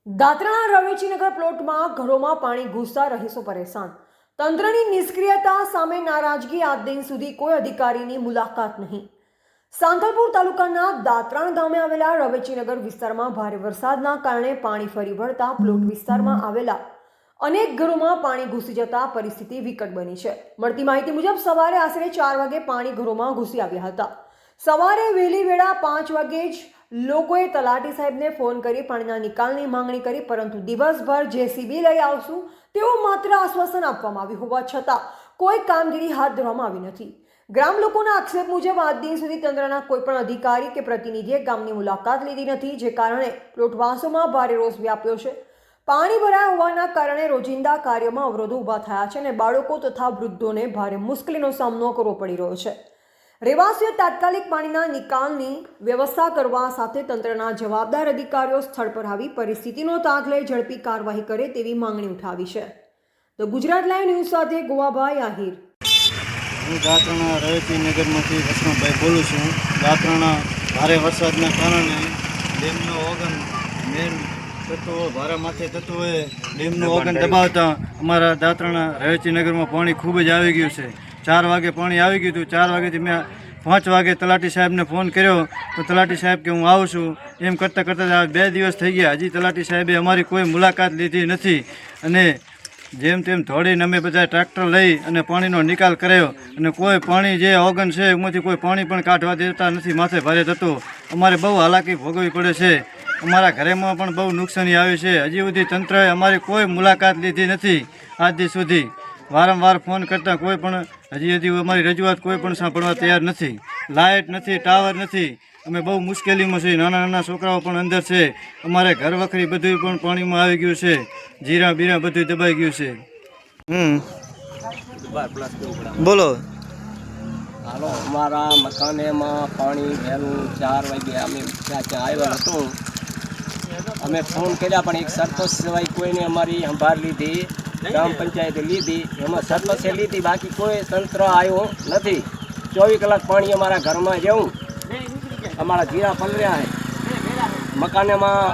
દાત્રાના રવેચીનગર પ્લોટમાં ઘરોમાં પાણી ઘૂસતા રહીશો પરેશાન. તંત્રની નિષ્ક્રિયતા સામે નારાજગી. આજ દિન સુધી કોઈ અધિકારીની મુલાકાત નહીં. સાંતલપુર તાલુકાના દાત્રાણ ગામે આવેલા રવેચીનગર વિસ્તારમાં ભારે વરસાદના કારણે પાણી ફરી વળતા પ્લોટ વિસ્તારમાં આવેલા અનેક ઘરોમાં પાણી ઘૂસી જતા પરિસ્થિતિ વિકટ બની છે. મળતી માહિતી મુજબ સવારે આશરે 4 વાગે પાણી ઘરોમાં ઘૂસી આવ્યા હતા. સવારે વહેલી વેળા 5 વાગે જ લોકોએ તલાટી સાહેબને ફોન કરી પાણીના નિકાલની માંગણી કરી, પરંતુ દિવસભર જેસીબી લઈ આવશું તેવું માત્ર આશ્વાસન આપવામાં આવ્યું હોવા છતાં કોઈ કામગીરી હાથ ધરવામાં આવી નથી. ગ્રામ લોકોના આક્ષેપ મુજબ આજ દિન સુધી તંત્રના કોઈ પણ અધિકારી કે પ્રતિનિધિએ ગામની મુલાકાત લીધી નથી, જે કારણે પ્લોટવાસીઓમાં ભારે રોષ વ્યાપ્યો છે. પાણી ભરાયા હોવાના કારણે રોજિંદા કાર્યોમાં અવરોધો ઊભા થયા છે અને બાળકો તથા વૃદ્ધોને ભારે મુશ્કેલીનો સામનો કરવો પડી રહ્યો છે. રહેવાસીઓ તાત્કાલિક પાણીના નિકાલની વ્યવસ્થા કરવા સાથે તંત્રના જવાબદાર અધિકારીઓ સ્થળ પર આવી પરિસ્થિતિનો તાગ લઈ ઝડપી કાર્યવાહી કરે તેવી માંગણી ઉઠાવી છે. તો ગુજરાત લાઈવ ન્યૂઝ સાથે ગોવાભાઈ આહિર. હું દાત્રાના રવેચીનગરમાંથી વસંતભાઈ બોલું છું. દાત્રાના ભારે વરસાદના કારણે ડેમનો ઓગન મેન તત્વો ભારે માથે તત્વોએ ડેમનું ઓગન દબાવતા અમારા દાત્રાના રવેચીનગરમાં પાણી ખૂબ જ આવી ગયું છે. 4 વાગે પાણી આવી ગયું હતું. 4 વાગ્યાથી મેં 5 વાગે તલાટી સાહેબને ફોન કર્યો તો તલાટી સાહેબ કે હું આવું છું એમ કરતાં કરતાં 2 દિવસ થઈ ગયા. હજી તલાટી સાહેબે અમારી કોઈ મુલાકાત લીધી નથી અને જેમ તેમ દોડીને અમે બધા ટ્રેક્ટર લઈ અને પાણીનો નિકાલ કર્યો અને કોઈ પાણી જે ઓગન છે એમાંથી કોઈ પાણી પણ કાઢવા દેતા નથી. માથે ભારે થતું અમારે બહુ હાલાકી ભોગવવી પડે છે. અમારા ઘરેમાં પણ બહુ નુકસાની આવી છે. હજી સુધી તંત્રએ અમારી કોઈ મુલાકાત લીધી નથી. આજ સુધી વારંવાર ફોન કરતાં કોઈ પણ હજી અમારી રજૂઆત કોઈ પણ સાંભળવા તૈયાર નથી. લાઇટ નથી, ટાવર નથી. અમે બહુ મુશ્કેલીમાં છીએ. નાના નાના છોકરાઓ પણ અંદર છે. અમારે ઘર વખરી બધું પણ પાણીમાં આવી ગયું છે. જીરા બીરા બધું દબાઈ ગયું છે. બોલો. હાલો, અમારા મકાનેમાં પાણી વહેલું 4 વાગે અમે ત્યાં આવ્યા હતું. અમે ફોન કર્યા પણ એક સરપંચ સિવાય કોઈને અમારી સંભાળ લીધી, ગ્રામ પંચાયતે લીધી, એમાં સરપંચે લીધી, બાકી કોઈ તંત્ર આવ્યો નથી. 24 કલાક પાણી અમારા ઘરમાં જવું. અમારા જીરા પલર્યા છે. મકાનેમાં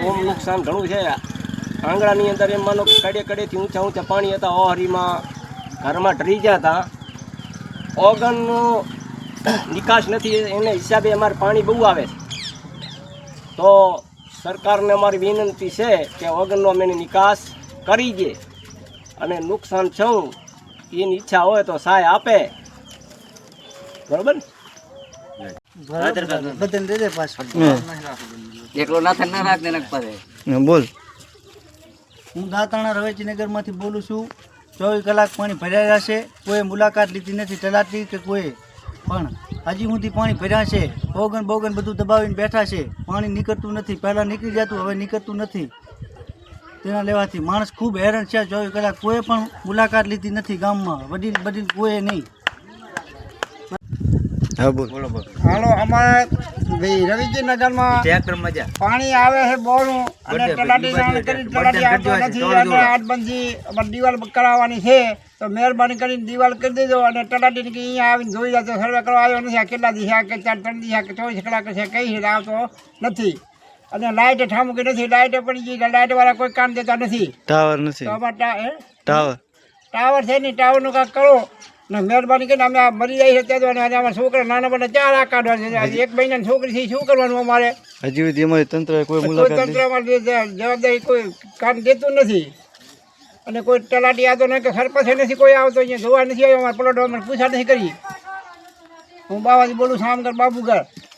ઓમ નુકસાન ઘણું છે. આંગણાની અંદર એમ માનો કે કડેથી ઊંચા ઊંચા પાણી હતા. ઓહરીમાં ઘરમાં ડરી ગયા હતા. ઓગનનો નિકાસ નથી, એને હિસાબે અમારે પાણી બહુ આવે છે. તો સરકારને અમારી વિનંતી છે કે ઓગનનો અમે નિકાસ કરી દે અને નુકસાન છું એની ઈચ્છા હોય તો સહાય આપે. બરોબર. બોલ. હું દાત્રાના રવેચીનગરમાંથી બોલું છું. 24 કલાક પાણી ભરાયા છે. કોઈ મુલાકાત લીધી નથી, તલાટી કે કોઈ પણ. હજી સુધી પાણી ભર્યા છે. ઓગન બોગન બધું દબાવીને બેઠા છે. પાણી નીકળતું નથી. પહેલાં નીકળી જતું, હવે નીકળતું નથી. તેના લેવાથી માણસ ખૂબ હેરાન છે. 24 કલાક કોઈ પણ મુલાકાત લીધી નથી ગામમાં. વડીલ બડીલ કોઈ નહીં. હા બોલ. હાલો, અમારે રવેચીનગરમાં પાણી આવે છે બોનું અને તલાટી જાણ કરી તલાટી આવતો નથી અને આટબંધી દિવાલ કરાવવાની છે. તો મહેરબાની કરીને દિવાલ કરી દેજો અને તલાટીને કે અહીંયા આવીને જોઈ જતો. સર્વે કરવા આવ્યો નથી. આ કેટલા દિવસ કે 4-3 દિવસ કે 24 કલાક છે, કઈ છે આવતો નથી. અને લાઇટ ઠામુકી નથી. લાઇટ પડી ગઈ. લાઇટવાળા કોઈ કામ દેતા નથી. ટાવર નથી. તો અમારે ટાવર છે નહીં. ટાવરનું કાંક કરો ને મહેરબાની કરીને અમે આ મરી જાય છે ત્યાં. અને અમારા છોકરા નાના મોટા 4 આ કાઢવા છે. 1 મહિનાની છોકરી છે, શું કરવાનું અમારે? હજી સુધી અમારી તંત્રએ કોઈ કોઈ મુલાકાત તંત્ર અમારી જવાબદારી કોઈ કામ દેતું નથી. અને કોઈ તલાટી આવતો નહીં કે સરપંચ નથી કોઈ આવતો. અહીંયા જોવા નથી આવ્યો. અમારા પ્લોટ અમારે પૂછા નથી કરી. હું બાવાજી બોલું છું, આમગર બાબુગર.